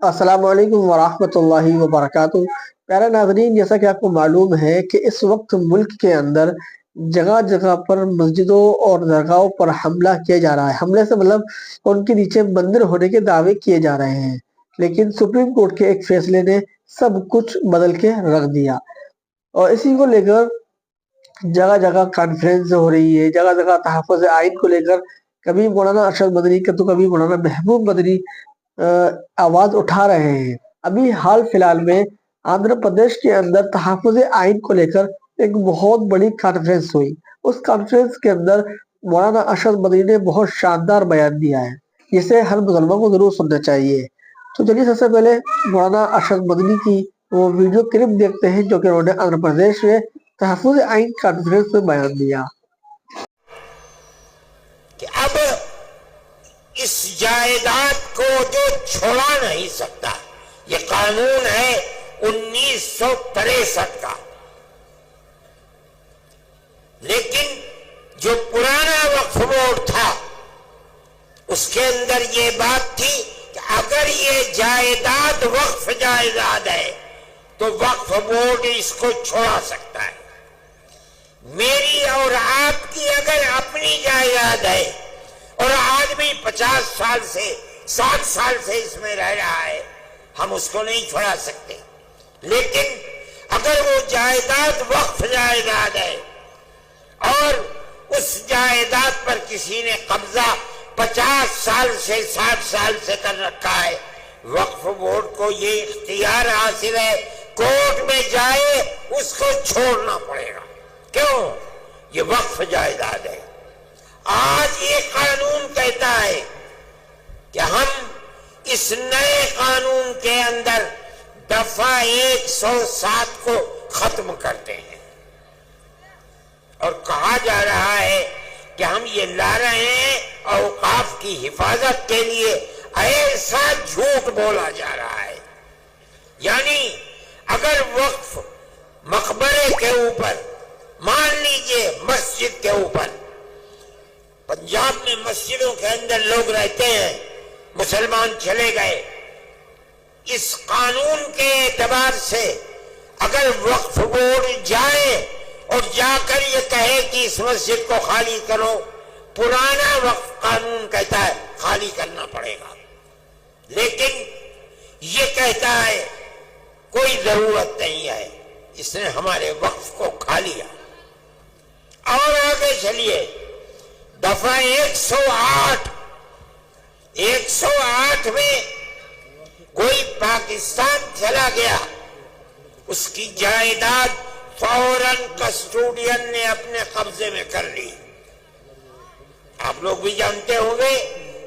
السلام علیکم ورحمۃ اللہ وبرکاتہ۔ پیارے ناظرین، جیسا کہ آپ کو معلوم ہے کہ اس وقت ملک کے اندر جگہ جگہ پر مسجدوں اور درگاہوں پر حملہ کیا جا رہا ہے۔ حملے سے مطلب ان کے نیچے مندر ہونے کے دعوے کیے جا رہے ہیں، لیکن سپریم کورٹ کے ایک فیصلے نے سب کچھ بدل کے رکھ دیا، اور اسی کو لے کر جگہ جگہ کانفرنس ہو رہی ہے، جگہ جگہ تحفظ آئین کو لے کر کبھی مولانا ارشد مدنی کا تو کبھی مولانا محبوب مدنی آواز اٹھا رہے ہیں۔ ابھی حال فی الحال میں آندھرا پردیش کے اندر تحفظ آئین کو لے کر ایک بہت بڑی کانفرنس ہوئی۔ اس کانفرنس کے اندر مولانا ارشد مدنی نے بہت شاندار بیان دیا ہے، جسے ہر مسلمان کو ضرور سننا چاہیے۔ تو چلیے سب سے پہلے مولانا ارشد مدنی کی وہ ویڈیو کلپ دیکھتے ہیں جو کہ انہوں نے آندھرا پردیش میں تحفظ آئین کانفرنس میں بیان دیا کہ اب اس جائیداد کو جو چھوڑا نہیں سکتا، یہ قانون ہے 1963 کا، لیکن جو پرانا وقف بورڈ تھا اس کے اندر یہ بات تھی کہ اگر یہ جائیداد وقف جائیداد ہے تو وقف بورڈ اس کو چھوڑا سکتا ہے۔ میری اور آپ کی اگر اپنی جائیداد ہے اور آدمی 50 سال سے 60 سال سے اس میں رہ رہا ہے، ہم اس کو نہیں چھوڑا سکتے، لیکن اگر وہ جائیداد وقف جائیداد ہے اور اس جائیداد پر کسی نے قبضہ 50 سال سے 60 سال سے کر رکھا ہے، وقف بورڈ کو یہ اختیار حاصل ہے، کورٹ میں جائے اس کو چھوڑنا پڑے گا۔ کیوں؟ یہ وقف جائیداد ہے۔ آج یہ قانون کہتا ہے کہ ہم اس نئے قانون کے اندر دفعہ 107 کو ختم کرتے ہیں، اور کہا جا رہا ہے کہ ہم یہ لا رہے ہیں اوقاف کی حفاظت کے لیے۔ ایسا جھوٹ بولا جا رہا ہے، یعنی اگر وقف مقبرے کے اوپر، مان لیجئے مسجد کے اوپر، پنجاب میں مسجدوں کے اندر لوگ رہتے ہیں، مسلمان چلے گئے، اس قانون کے اعتبار سے اگر وقف بورڈ جائے اور جا کر یہ کہے کہ اس مسجد کو خالی کرو، پرانا وقف قانون کہتا ہے خالی کرنا پڑے گا، لیکن یہ کہتا ہے کوئی ضرورت نہیں ہے، اس نے ہمارے وقف کو کھا لیا۔ اور آگے چلیے، دفعہ 108 میں کوئی پاکستان چلا گیا، اس کی جائیداد فوراً کسٹوڈین نے اپنے قبضے میں کر لی۔ آپ لوگ بھی جانتے ہوں گے،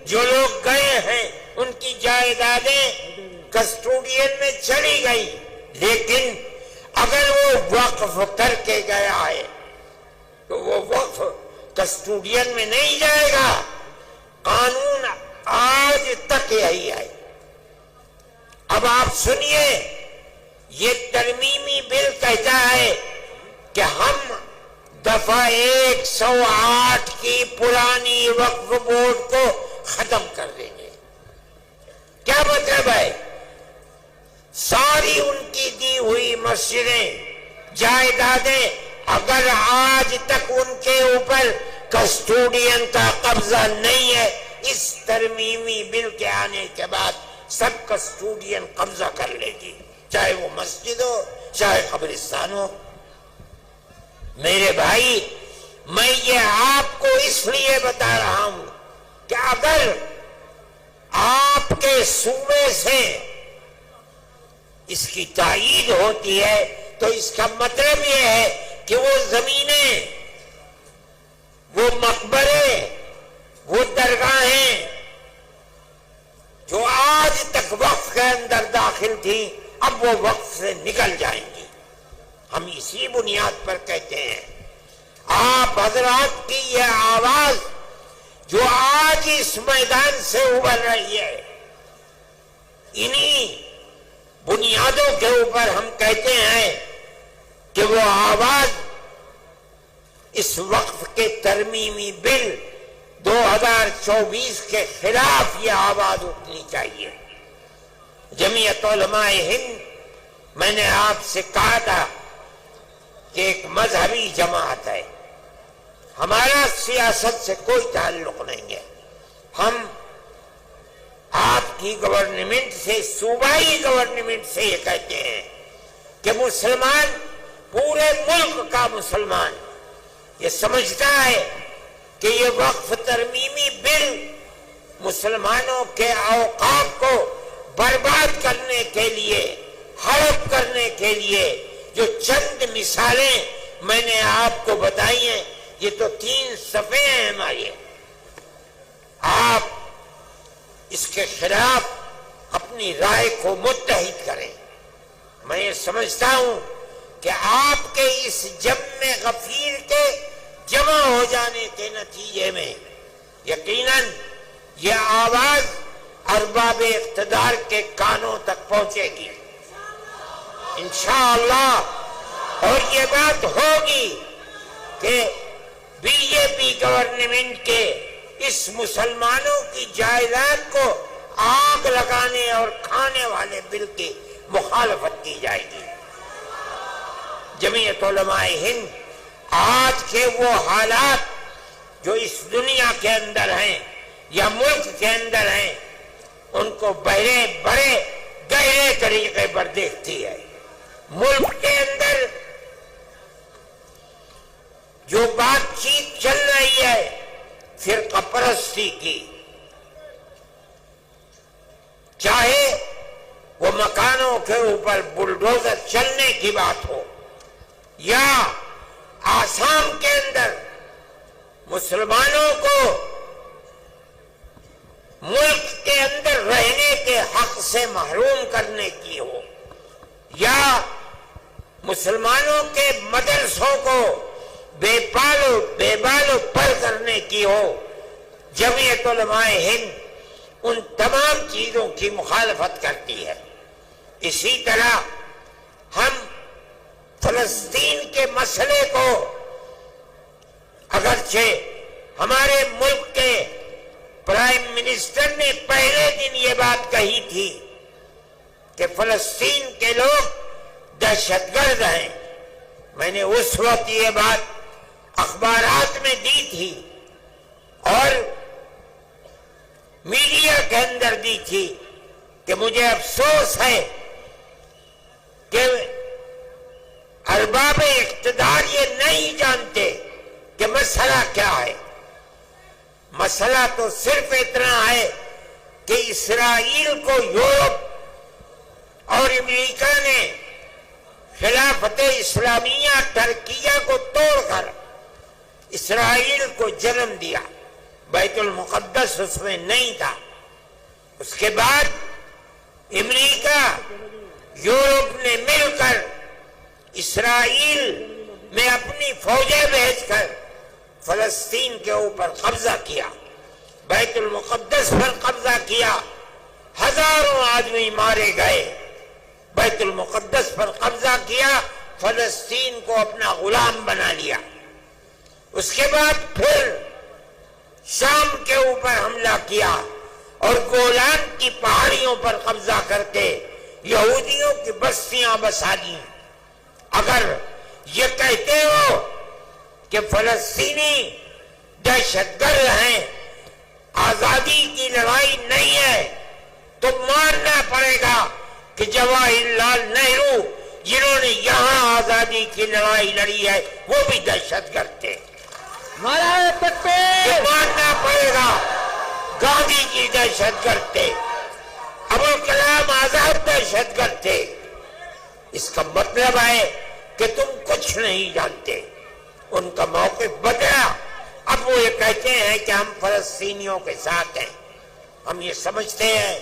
جو لوگ گئے ہیں ان کی جائیدادیں کسٹوڈین میں چلی گئی، لیکن اگر وہ وقف کر کے گیا ہے تو وہ وقف کسٹوڈین میں نہیں جائے گا۔ قانون آج تک یہی ہے۔ اب آپ سنیے، یہ ترمیمی بل کہتا ہے کہ ہم دفعہ 108 کی پرانی وقف بورڈ کو ختم کر دیں گے۔ کیا مطلب ہے؟ ساری ان کی دی ہوئی مسجدیں، جائیدادیں، اگر آج تک ان کے اوپر کسٹوڈین کا قبضہ نہیں ہے، اس ترمیمی بل کے آنے کے بعد سب کسٹوڈین قبضہ کر لے گی، چاہے وہ مسجد ہو چاہے قبرستان ہو۔ میرے بھائی، میں یہ آپ کو اس لیے بتا رہا ہوں کہ اگر آپ کے صوبے سے اس کی تائید ہوتی ہے تو اس کا مطلب یہ ہے کہ وہ زمینیں، وہ مقبرے، وہ درگاہیں جو آج تک وقف کے اندر داخل تھی، اب وہ وقف سے نکل جائیں گی۔ ہم اسی بنیاد پر کہتے ہیں، آپ حضرات کی یہ آواز جو آج اس میدان سے ابھر رہی ہے، انہی بنیادوں کے اوپر ہم کہتے ہیں کہ وہ آواز اس وقف کے ترمیمی بل 2024 کے خلاف یہ آواز اٹھنی چاہیے۔ جمعیت علماء ہند، میں نے آپ سے کہا تھا کہ ایک مذہبی جماعت ہے، ہمارا سیاست سے کوئی تعلق نہیں ہے. ہم آپ کی گورنمنٹ سے، صوبائی گورنمنٹ سے یہ کہتے ہیں کہ مسلمان، پورے ملک کا مسلمان یہ سمجھتا ہے کہ یہ وقف ترمیمی بل مسلمانوں کے اوقاف کو برباد کرنے کے لیے، ہڑپ کرنے کے لیے جو چند مثالیں میں نے آپ کو بتائی ہیں، یہ تو 3 صفحے ہیں ہمارے. آپ اس کے خلاف اپنی رائے کو متحد کریں. میں یہ سمجھتا ہوں کہ آپ کے اس جم غفیر کے جمع ہو جانے کے نتیجے میں یقیناً یہ آواز ارباب اقتدار کے کانوں تک پہنچے گی انشاءاللہ، اور یہ بات ہوگی کہ بی جے پی گورنمنٹ کے اس مسلمانوں کی جائیداد کو آگ لگانے اور کھانے والے بل کی مخالفت کی جائے گی. جمعیت علماء ہند آج کے وہ حالات جو اس دنیا کے اندر ہیں یا ملک کے اندر ہیں، ان کو بڑے گہرے طریقے پر دیکھتی ہے. ملک کے اندر جو بات چیت چل رہی ہے فرقہ پرستی کی، چاہے وہ مکانوں کے اوپر بلڈوزر چلنے کی بات ہو، یا آسام کے اندر مسلمانوں کو ملک کے اندر رہنے کے حق سے محروم کرنے کی ہو، یا مسلمانوں کے مدرسوں کو بے بالو پر کرنے کی ہو، جمعیت علماء ہند ان تمام چیزوں کی مخالفت کرتی ہے. اسی طرح ہم فلسطین کے مسئلے کو، اگرچہ ہمارے ملک کے پرائم منسٹر نے پہلے دن یہ بات کہی تھی کہ فلسطین کے لوگ دہشت گرد ہیں، میں نے اس وقت یہ بات اخبارات میں دی تھی اور میڈیا کے اندر دی تھی کہ مجھے افسوس ہے کہ ارباب اقتدار یہ نہیں جانتے کہ مسئلہ کیا ہے. مسئلہ تو صرف اتنا ہے کہ اسرائیل کو یورپ اور امریکہ نے خلافت اسلامیہ ترکیہ کو توڑ کر اسرائیل کو جنم دیا. بیت المقدس اس میں نہیں تھا. اس کے بعد امریکہ، یورپ نے مل کر اسرائیل میں اپنی فوجیں بھیج کر فلسطین کے اوپر قبضہ کیا، بیت المقدس پر قبضہ کیا، ہزاروں آدمی مارے گئے. بیت المقدس پر قبضہ کیا، فلسطین کو اپنا غلام بنا لیا. اس کے بعد پھر شام کے اوپر حملہ کیا اور گولان کی پہاڑیوں پر قبضہ کر کے یہودیوں کی بستیاں بسا دی. اگر یہ کہتے ہو کہ فلسطینی دہشت گرد ہیں، آزادی کی لڑائی نہیں ہے، تو ماننا پڑے گا کہ جواہر لال نہرو جنہوں نے یہاں آزادی کی لڑائی لڑی ہے وہ بھی دہشت گرد تھے. نعرہ تکبیر! ماننا پڑے گا گاندھی جی دہشت گرد تھے، ابوالکلام آزاد دہشت گرد تھے. اس کا مطلب ہے کہ تم کچھ نہیں جانتے. ان کا موقف بدلا، اب وہ یہ کہتے ہیں کہ ہم فلسطینیوں کے ساتھ ہیں. ہم یہ سمجھتے ہیں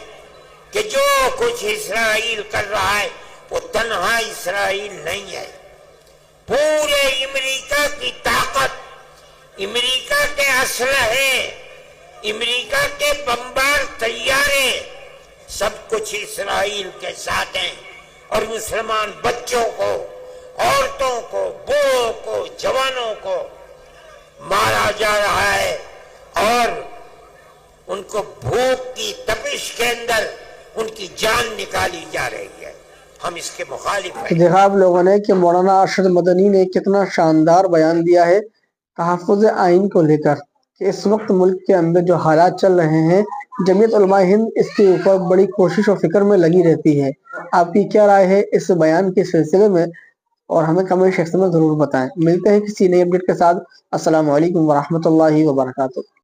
کہ جو کچھ اسرائیل کر رہا ہے وہ تنہا اسرائیل نہیں ہے. پورے امریکہ کی طاقت، امریکہ کے اسلحے، امریکہ کے بمبار طیارے، سب کچھ اسرائیل کے ساتھ ہیں. اور مسلمان بچوں کو، عورتوں کو، بوڑھوں کو، جوانوں کو مارا جا رہا ہے اور ان کو بھوک کی تپش کے اندر ان کی جان نکالی جا رہی ہے. ہم اس کے مخالف ہیں. دیکھا آپ لوگوں نے کہ مولانا ارشد مدنی نے کتنا شاندار بیان دیا ہے تحفظ آئین کو لے کر کہ اس وقت ملک کے اندر جو حالات چل رہے ہیں جمعیت علماء ہند اس کے اوپر بڑی کوشش و فکر میں لگی رہتی ہے. آپ کی کیا رائے ہے اس بیان کے سلسلے میں اور ہمیں کمنٹ سیکشن میں ضرور بتائیں. ملتے ہیں کسی نئی اپڈیٹ کے ساتھ. السلام علیکم ورحمۃ اللہ وبرکاتہ.